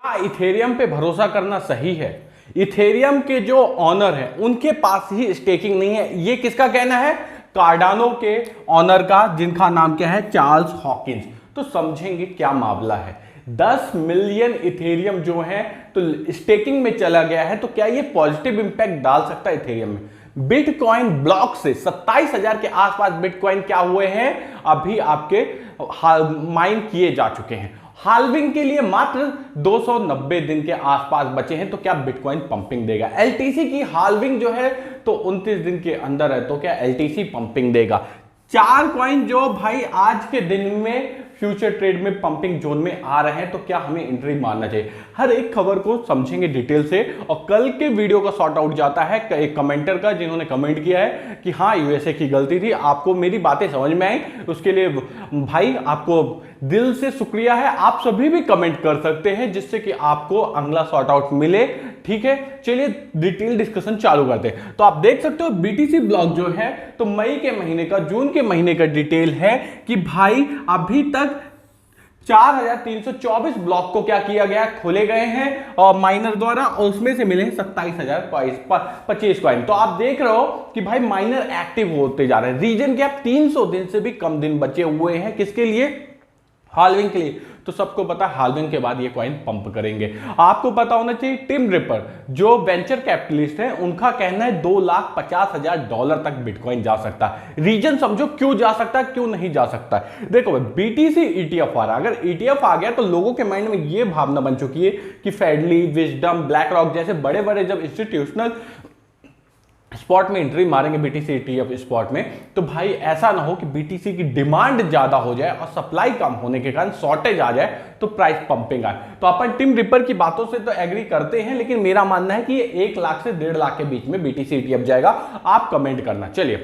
हाँ, इथेरियम पे भरोसा करना सही है। इथेरियम के जो ऑनर हैं उनके पास ही स्टेकिंग नहीं है। ये किसका कहना है? कार्डानो के ऑनर का, जिनका नाम क्या है? Charles Hawkins. तो समझेंगे क्या मामला है। 10 मिलियन इथेरियम जो है तो स्टेकिंग में चला गया है, तो क्या ये पॉजिटिव इंपैक्ट डाल सकता है इथेरियम में? बिटकॉइन ब्लॉक से 27,000 के आसपास बिटकॉइन क्या हुए हैं, अभी आपके माइन किए जा चुके हैं। हाल्विंग के लिए मात्र 290 दिन के आसपास बचे हैं, तो क्या बिटकॉइन पंपिंग देगा? एलटीसी की हाल्विंग जो है तो 29 दिन के अंदर है, तो क्या एलटीसी पंपिंग देगा? 4 कॉइन जो भाई आज के दिन में फ्यूचर ट्रेड में पंपिंग जोन में आ रहे हैं, तो क्या हमें एंट्री मारना चाहिए? हर एक खबर को समझेंगे डिटेल से। और कल के वीडियो का सॉर्ट आउट जाता है एक कमेंटर का, जिन्होंने कमेंट किया है कि हाँ यूएसए की गलती थी, आपको मेरी बातें समझ में आई, उसके लिए भाई आपको दिल से शुक्रिया है। आप सभी भी कमेंट कर सकते हैं जिससे कि आपको अगला सॉर्ट आउट मिले। ठीक है, चलिए डिटेल डिस्कशन चालू करते हैं। तो आप देख सकते हो बीटीसी ब्लॉक जो है तो मई के महीने का, जून के महीने का डिटेल है कि भाई अभी तक 4,324 ब्लॉक को क्या किया गया? खोले गए हैं और माइनर द्वारा, और उसमें से मिले 27,025 कॉइन। तो आप देख रहे हो कि भाई माइनर एक्टिव होते जा रहे हैं। रीजन गैप 300 दिन से भी कम दिन बचे हुए हैं, किसके लिए? हाल्विंग के लिए। तो सबको पता है हाल्विंग के बाद ये कॉइन पंप करेंगे। आपको पता होना चाहिए टिम रिपर जो वेंचर कैपिटलिस्ट है, उनका कहना है $2,50,000 तक बिटकॉइन जा सकता है। रीजन समझो क्यों जा सकता है, क्यों नहीं जा सकता है। देखो बीटीसी ईटीएफ आ रहा है, अगर ईटीएफ आ गया तो लोगों के माइंड में ये भावना बन चुकी है कि फेडली, विजडम, ब्लैक रॉक जैसे बड़े बड़े जब इंस्टीट्यूशनल स्पॉट में एंट्री मारेंगे बीटीसी ईटीएफ स्पॉट में, तो भाई ऐसा ना हो कि बीटीसी की डिमांड ज्यादा हो जाए और सप्लाई कम होने के कारण शॉर्टेज आ जाए तो प्राइस पंपिंग आए। तो अपन टिम रिपर की बातों से तो एग्री करते हैं, लेकिन मेरा मानना है कि ये 1 लाख से 1.5 लाख के बीच में बीटीसी ईटीएफ जाएगा। आप कमेंट करना। चलिए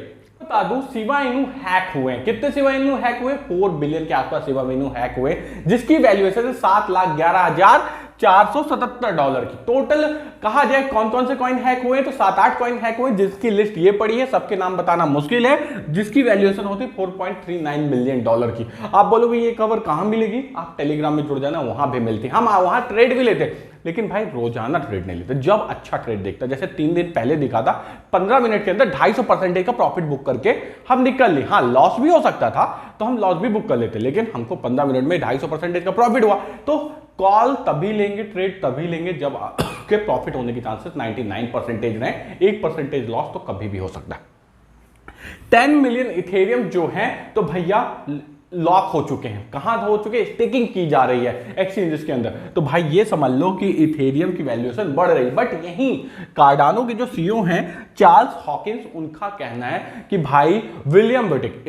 बता दूं, शिबा इनू हैक हुए हैं। कितने शिबा इनू हैक हुए? 4 बिलियन के आसपास शिबा इनू हैक हुए, जिसकी वैल्यूएशन है $7,11,477 की। टोटल कहा जाए कौन कौन से कॉइन हैक हुए, तो 7-8 कॉइन हैक हुए, जिसकी लिस्ट ये पड़ी है, सबके नाम बताना मुश्किल है, जिसकी वैल्यूएशन होती है $4.39 मिलियन की। आप बोलोगे ये खबर कहां मिलेगी? आप टेलीग्राम में जुड़ जाना, वहां भी मिलती है। हम वहां ट्रेड भी लेते हैं, लेकिन भाई रोजाना ट्रेड नहीं लेते। जब अच्छा ट्रेड देखता, जैसे 3 दिन पहले दिखा था, 15 मिनट के अंदर 250% का प्रॉफिट बुक करके हम निकल ली। हाँ लॉस भी हो सकता था, तो हम लॉस भी बुक कर लेते, लेकिन हमको 15 मिनट में 250% का प्रॉफिट हुआ। तो कॉल तभी लेंगे, ट्रेड तभी लेंगे जब आपके प्रॉफिट होने की चांसेस 99% रहे। 1% लॉस तो कभी भी हो सकता है। 10 मिलियन इथेरियम जो है तो भैया लॉक हो चुके हैं। कहां हो चुके हैं? स्टेकिंग की जा रही है एक्सचेंजेस के अंदर। तो भाई ये समझ लो कि इथेरियम की वैल्यूएशन बढ़ रही है। बट यहीं कार्डानो के जो सीईओ हैं चार्ल्स हॉकिंस, उनका कहना है कि भाई विलियम बुटिक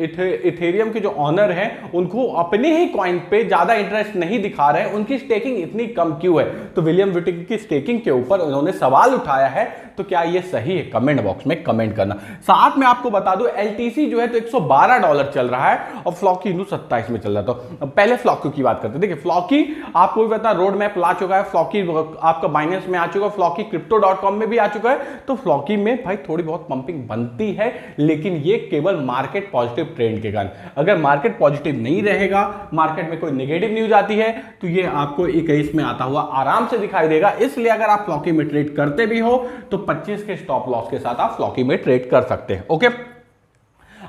इथेरियम के जो ऑनर हैं उनको अपने ही कॉइन पे ज्यादा इंटरेस्ट नहीं दिखा रहे हैं। उनकी स्टेकिंग इतनी कम क्यों है? तो विलियम बुटिक की स्टेकिंग के ऊपर उन्होंने सवाल उठाया है। तो क्या ये सही है? कमेंट बॉक्स में कमेंट करना। साथ में आपको बता दो एलटीसी जो है तो $112 चल रहा है और फ्लॉकी 27 में चल रहा था। तो पहले फ्लॉकी की बात करते हैं। देखिए फ्लॉकी आपको भी पता रोड मैप ला चुका है, फ्लॉकी आपका बाइनेंस में आ चुका है, फ्लॉकी crypto.com में भी आ चुका है। तो फ्लॉकी में भाई थोड़ी बहुत पंपिंग बनती है, लेकिन ये केवल मार्केट पॉजिटिव ट्रेंड के कारण। अगर मार्केट पॉजिटिव नहीं रहेगा, मार्केट में कोई नेगेटिव न्यूज आती है, तो ये आपको 21 में आता हुआ आराम से दिखाई देगा। इसलिए अगर आप फ्लॉकी में ट्रेड करते भी हो तो 25 के स्टॉप लॉस के साथ आप फ्लॉकी में ट्रेड कर सकते हैं। ओके,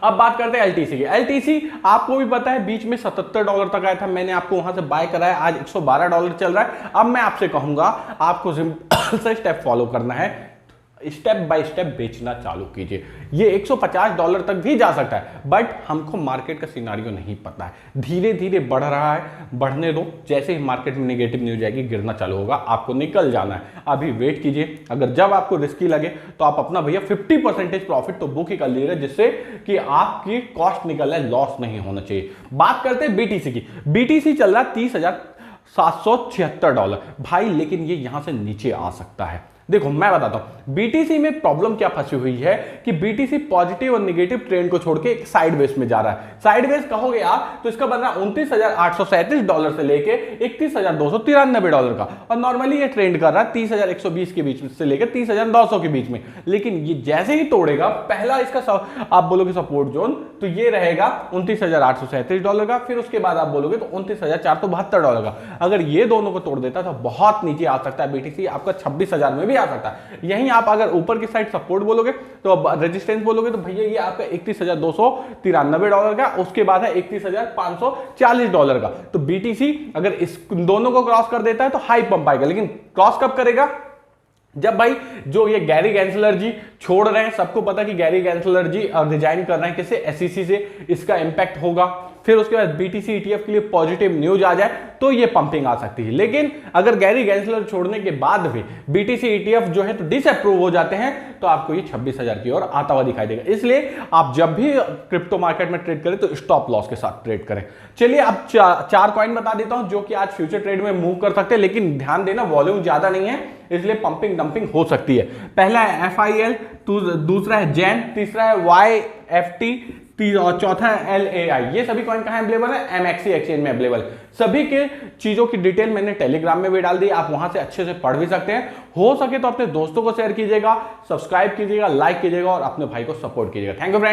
अब बात करते हैं एलटीसी की। एलटीसी आपको भी पता है बीच में $77 तक आया था, मैंने आपको वहां से बाय कराया, आज $112 चल रहा है। अब मैं आपसे कहूंगा आपको सिंपल से स्टेप फॉलो करना है, स्टेप बाय स्टेप बेचना चालू कीजिए। ये $150 तक भी जा सकता है, बट हमको मार्केट का सिनारियो नहीं पता है। धीरे धीरे बढ़ रहा है, बढ़ने दो। जैसे ही मार्केट में नेगेटिव न्यूज आएगी गिरना चालू होगा, आपको निकल जाना है। अभी वेट कीजिए। अगर जब आपको रिस्की लगे तो आप अपना भैया 50% प्रॉफिट तो बुक ही कर लीजिए, जिससे कि आपकी कॉस्ट निकल है, लॉस नहीं होना चाहिए। बात करते हैं बीटीसी की। बीटीसी चल रहा है $30,776 भाई, लेकिन ये यहां से नीचे आ सकता है। देखो मैं बताता हूं बीटीसी में प्रॉब्लम क्या फंसी हुई है कि बीटीसी पॉजिटिव और नेगेटिव ट्रेंड को छोड़ के एक साइडवेज में जा रहा है। साइडवेज कहोगे आप तो इसका बन रहा है $29,837 से लेके $31,293 का, और नॉर्मली ये ट्रेंड कर रहा है 30,120 के बीच से लेकर 30,900 के बीच में। लेकिन ये जैसे ही तोड़ेगा पहला इसका आप बोलोगे सपोर्ट जोन तो ये रहेगा $29,837 का, फिर उसके बाद आप बोलोगे तो $29,472 का। अगर ये दोनों को तोड़ देता तो बहुत नीचे आ सकता है बीटीसी, आपका 26,000 में भी आ सकता है। यहीं आप अगर ऊपर की साइड सपोर्ट बोलोगे तो रेजिस्टेंस बोलोगे तो भैया ये आपका $31,293 का, उसके बाद है $31,540 का। तो बीटीसी अगर इस दोनों को क्रॉस कर देता है तो हाई पंप आएगा, लेकिन क्रॉस कब करेगा? जब भाई जो ये गैरी गैंसलर जी छोड़ रहे हैं, सबको पता कि गैरी गैंसलर जी रिजाइन कर रहे हैं किससे, एसईसी से, इसका इंपैक्ट होगा। फिर उसके बाद बीटीसी ईटीएफ के लिए पॉजिटिव न्यूज आ जाए तो ये पंपिंग आ सकती है। लेकिन अगर गैरी गैंसलर छोड़ने के बाद भी बीटीसी ईटीएफ जो है तो डिसअप्रूव हो जाते हैं तो आपको ये 26,000 की ओर आता हुआ दिखाई देगा। इसलिए आप जब भी क्रिप्टो मार्केट में ट्रेड करें तो स्टॉप लॉस के साथ ट्रेड करें। चलिए अब चार कॉइन बता देता हूं जो कि आज फ्यूचर ट्रेड में मूव कर सकते हैं, लेकिन ध्यान देना वॉल्यूम ज्यादा नहीं है इसलिए पंपिंग डंपिंग हो सकती है। पहला है FIL, दूसरा है जैन, तीसरा है YFT, और चौथा है LAI। ये सभी कॉइन कहां अवेलेबल है? MXC एक्सचेंज में अवेलेबल है। सभी के चीजों की डिटेल मैंने टेलीग्राम में भी डाल दी, आप वहां से अच्छे से पढ़ भी सकते हैं। हो सके तो अपने दोस्तों को शेयर कीजिएगा, सब्सक्राइब कीजिएगा, लाइक कीजिएगा और अपने भाई को सपोर्ट कीजिएगा। Thank you friend.